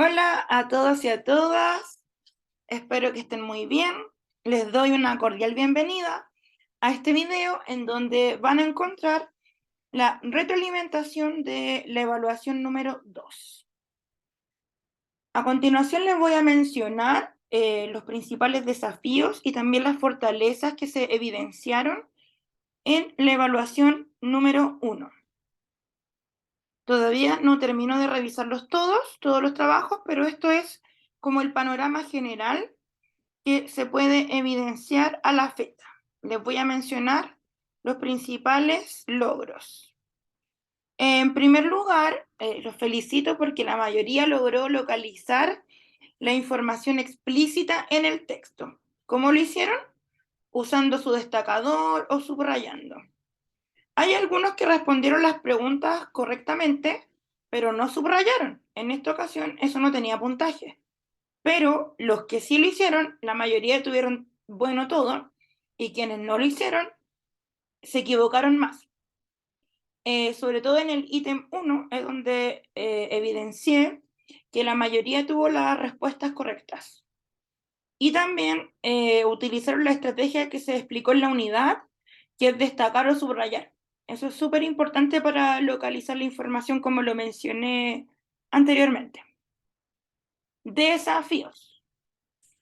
Hola a todos y a todas, espero que estén muy bien. Les doy una cordial bienvenida a este video en donde van a encontrar la retroalimentación de la evaluación número 2. A continuación les voy a mencionar los principales desafíos y también las fortalezas que se evidenciaron en la evaluación número 1. Todavía no termino de revisarlos todos los trabajos, pero esto es como el panorama general que se puede evidenciar a la fecha. Les voy a mencionar los principales logros. En primer lugar, los felicito porque la mayoría logró localizar la información explícita en el texto. ¿Cómo lo hicieron? Usando su destacador o subrayando. Hay algunos que respondieron las preguntas correctamente, pero no subrayaron. En esta ocasión eso no tenía puntaje. Pero los que sí lo hicieron, la mayoría tuvieron bueno todo, y quienes no lo hicieron, se equivocaron más. Sobre todo en el ítem 1, es donde evidencié que la mayoría tuvo las respuestas correctas. Y también utilizaron la estrategia que se explicó en la unidad, que es destacar o subrayar. Eso es súper importante para localizar la información, como lo mencioné anteriormente. Desafíos.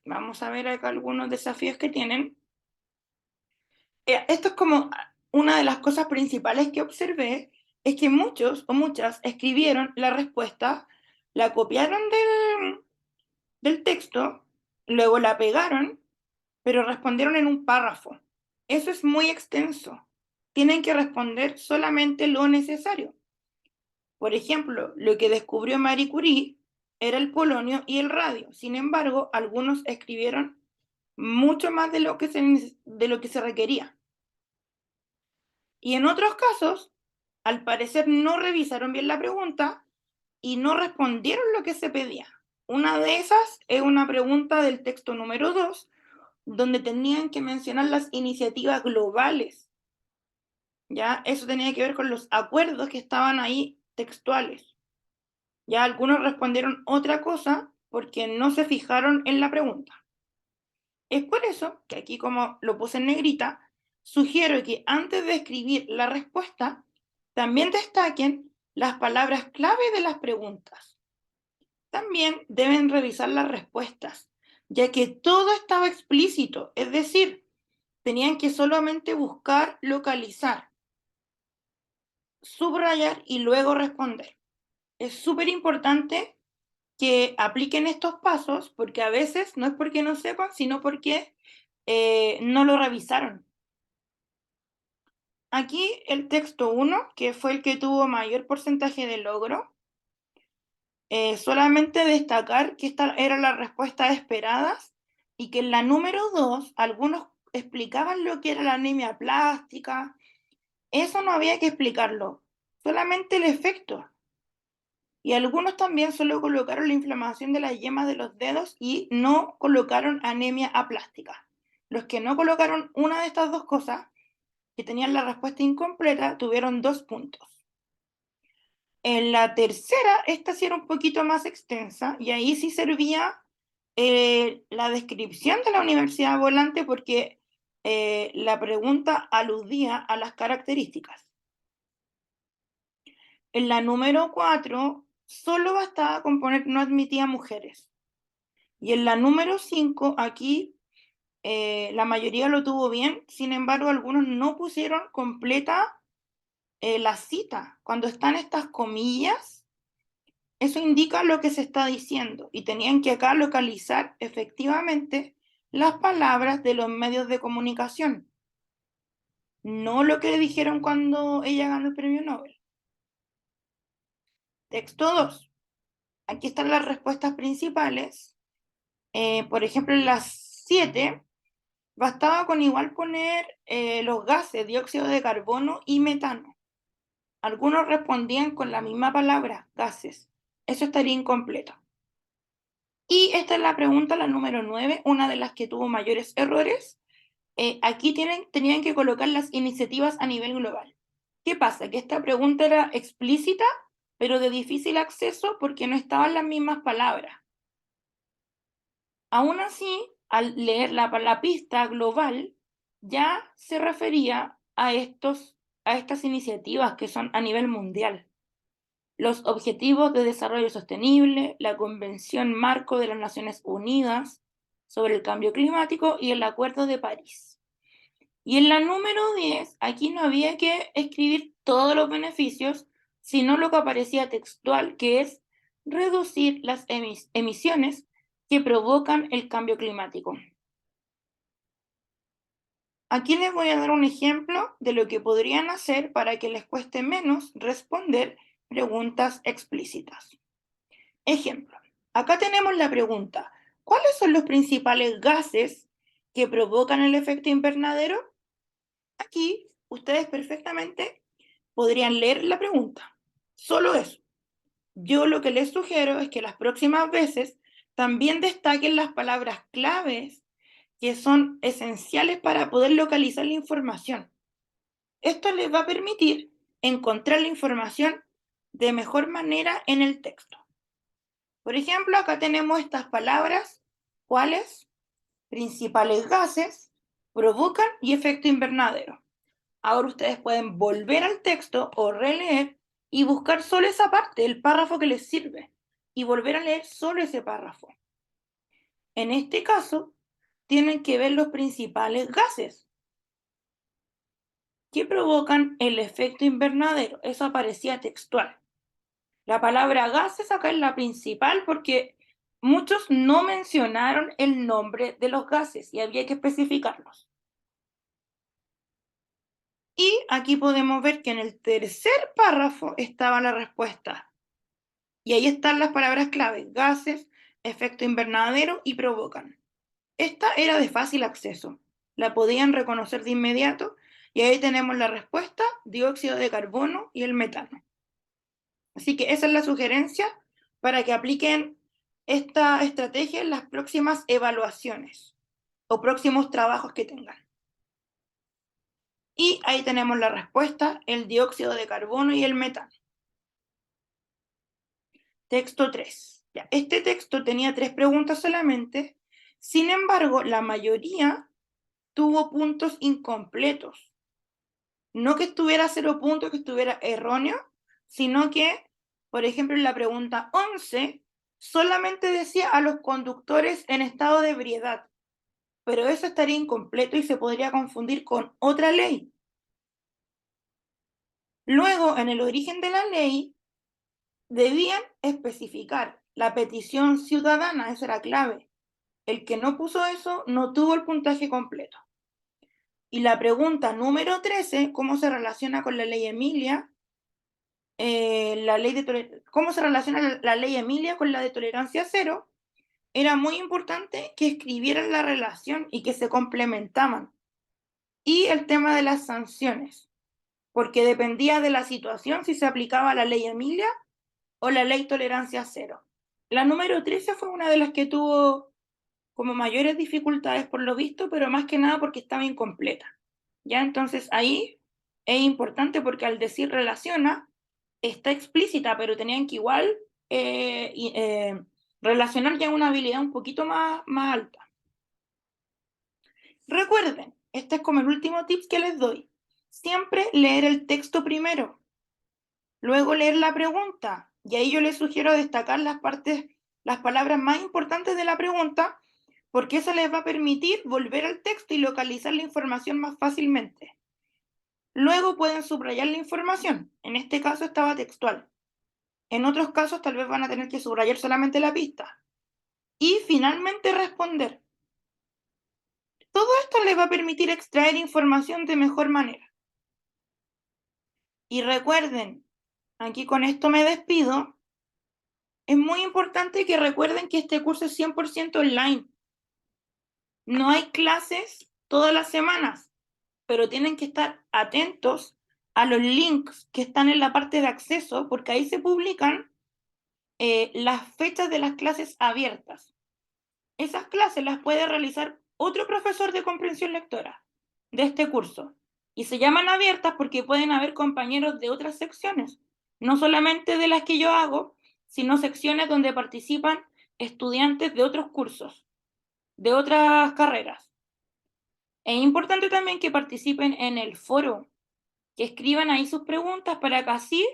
Vamos a ver acá algunos desafíos que tienen. Esto es como una de las cosas principales que observé, es que muchos o muchas escribieron la respuesta, la copiaron del texto, luego la pegaron, pero respondieron en un párrafo. Eso es muy extenso. Tienen que responder solamente lo necesario. Por ejemplo, lo que descubrió Marie Curie era el polonio y el radio. Sin embargo, algunos escribieron mucho más de lo que se requería. Y en otros casos, al parecer no revisaron bien la pregunta y no respondieron lo que se pedía. Una de esas es una pregunta del texto número 2, donde tenían que mencionar las iniciativas globales. Ya, eso tenía que ver con los acuerdos que estaban ahí textuales. Ya algunos respondieron otra cosa porque no se fijaron en la pregunta. Es por eso que aquí, como lo puse en negrita, sugiero que antes de escribir la respuesta, también destaquen las palabras clave de las preguntas. También deben revisar las respuestas, ya que todo estaba explícito, es decir, tenían que solamente buscar, localizar, subrayar y luego responder. Es súper importante que apliquen estos pasos, porque a veces no es porque no sepan, sino porque no lo revisaron. Aquí el texto 1, que fue el que tuvo mayor porcentaje de logro, solamente destacar que estas eran las respuestas esperadas y que en la número 2 algunos explicaban lo que era la anemia plástica. Eso no había que explicarlo, solamente el efecto. Y algunos también solo colocaron la inflamación de las yemas de los dedos y no colocaron anemia aplástica. Los que no colocaron una de estas dos cosas, que tenían la respuesta incompleta, tuvieron 2 puntos. En la tercera, esta sí era un poquito más extensa y ahí sí servía la descripción de la universidad volante, porque la pregunta aludía a las características. En la número 4 solo bastaba con poner no admitía mujeres. Y en la número 5 aquí la mayoría lo tuvo bien, sin embargo algunos no pusieron completa la cita. Cuando están estas comillas, eso indica lo que se está diciendo y tenían que acá localizar efectivamente las palabras de los medios de comunicación, no lo que le dijeron cuando ella ganó el premio Nobel. Texto 2. Aquí están las respuestas principales. Por ejemplo, en las 7 bastaba con igual poner los gases, dióxido de carbono y metano. Algunos respondían con la misma palabra, gases. Eso estaría incompleto. Y esta es la pregunta, la número 9, una de las que tuvo mayores errores. Aquí tenían que colocar las iniciativas a nivel global. ¿Qué pasa? Que esta pregunta era explícita, pero de difícil acceso porque no estaban las mismas palabras. Aún así, al leer la pista global, ya se refería a estas iniciativas que son a nivel mundial. Los Objetivos de Desarrollo Sostenible, la Convención Marco de las Naciones Unidas sobre el Cambio Climático y el Acuerdo de París. Y en la número 10, aquí no había que escribir todos los beneficios, sino lo que aparecía textual, que es reducir las emisiones que provocan el cambio climático. Aquí les voy a dar un ejemplo de lo que podrían hacer para que les cueste menos responder preguntas explícitas. Ejemplo, acá tenemos la pregunta, ¿cuáles son los principales gases que provocan el efecto invernadero? Aquí ustedes perfectamente podrían leer la pregunta, solo eso. Yo lo que les sugiero es que las próximas veces también destaquen las palabras claves que son esenciales para poder localizar la información. Esto les va a permitir encontrar la información de mejor manera en el texto. Por ejemplo, acá tenemos estas palabras, ¿cuáles? Principales gases, provocan y efecto invernadero. Ahora ustedes pueden volver al texto o releer y buscar solo esa parte, el párrafo que les sirve, y volver a leer solo ese párrafo. En este caso, tienen que ver los principales gases que provocan el efecto invernadero. Eso aparecía textual. La palabra gases acá es la principal porque muchos no mencionaron el nombre de los gases y había que especificarlos. Y aquí podemos ver que en el tercer párrafo estaba la respuesta. Y ahí están las palabras clave, gases, efecto invernadero y provocan. Esta era de fácil acceso, la podían reconocer de inmediato y ahí tenemos la respuesta, dióxido de carbono y el metano. Así que esa es la sugerencia para que apliquen esta estrategia en las próximas evaluaciones o próximos trabajos que tengan. Y ahí tenemos la respuesta, el dióxido de carbono y el metano. Texto 3. Ya, este texto tenía 3 preguntas solamente, sin embargo, la mayoría tuvo puntos incompletos. No que estuviera 0 puntos, que estuviera erróneo, sino que, por ejemplo, en la pregunta 11, solamente decía a los conductores en estado de ebriedad, pero eso estaría incompleto y se podría confundir con otra ley. Luego, en el origen de la ley, debían especificar la petición ciudadana, esa era clave. El que no puso eso no tuvo el puntaje completo. Y la pregunta número 13, ¿cómo se relaciona con la ley Emilia? ¿Cómo se relaciona la ley Emilia con la de tolerancia cero? Era muy importante que escribieran la relación y que se complementaban. Y el tema de las sanciones, porque dependía de la situación si se aplicaba la ley Emilia o la ley tolerancia cero. La número 13 fue una de las que tuvo como mayores dificultades por lo visto, pero más que nada porque estaba incompleta. ¿Ya? Entonces ahí es importante porque al decir relaciona, está explícita, pero tenían que igual relacionar ya una habilidad un poquito más alta. Recuerden, este es como el último tip que les doy. Siempre leer el texto primero, luego leer la pregunta, y ahí yo les sugiero destacar las palabras más importantes de la pregunta, porque eso les va a permitir volver al texto y localizar la información más fácilmente. Luego pueden subrayar la información, en este caso estaba textual. En otros casos tal vez van a tener que subrayar solamente la pista. Y finalmente responder. Todo esto les va a permitir extraer información de mejor manera. Y recuerden, aquí con esto me despido, es muy importante que recuerden que este curso es 100% online. No hay clases todas las semanas, pero tienen que estar atentos a los links que están en la parte de acceso, porque ahí se publican las fechas de las clases abiertas. Esas clases las puede realizar otro profesor de comprensión lectora de este curso. Y se llaman abiertas porque pueden haber compañeros de otras secciones. no solamente de las que yo hago, sino secciones donde participan estudiantes de otros cursos, de otras carreras. Es importante también que participen en el foro, que escriban ahí sus preguntas para que así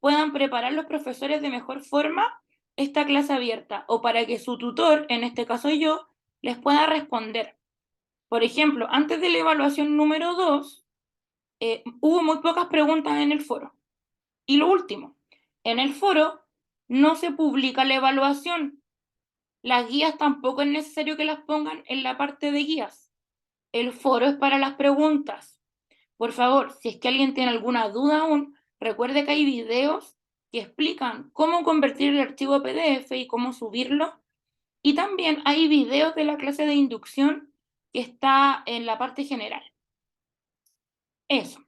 puedan preparar los profesores de mejor forma esta clase abierta o para que su tutor, en este caso yo, les pueda responder. Por ejemplo, antes de la evaluación número 2, hubo muy pocas preguntas en el foro. Y lo último, en el foro no se publica la evaluación. Las guías tampoco es necesario que las pongan en la parte de guías. El foro es para las preguntas. Por favor, si es que alguien tiene alguna duda aún, recuerde que hay videos que explican cómo convertir el archivo PDF y cómo subirlo. Y también hay videos de la clase de inducción que está en la parte general. Eso.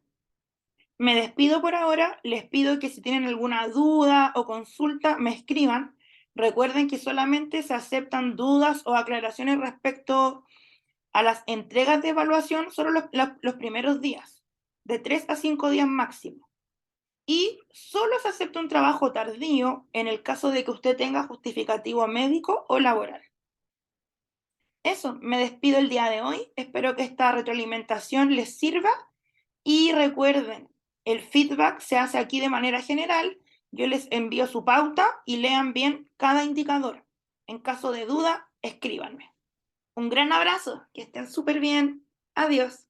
Me despido por ahora. Les pido que si tienen alguna duda o consulta, me escriban. Recuerden que solamente se aceptan dudas o aclaraciones respecto a las entregas de evaluación solo los primeros días, de 3 a 5 días máximo. Y solo se acepta un trabajo tardío en el caso de que usted tenga justificativo médico o laboral. Eso, me despido el día de hoy. Espero que esta retroalimentación les sirva y recuerden, el feedback se hace aquí de manera general. Yo les envío su pauta y lean bien cada indicador. En caso de duda, escríbanme. Un gran abrazo, que estén súper bien. Adiós.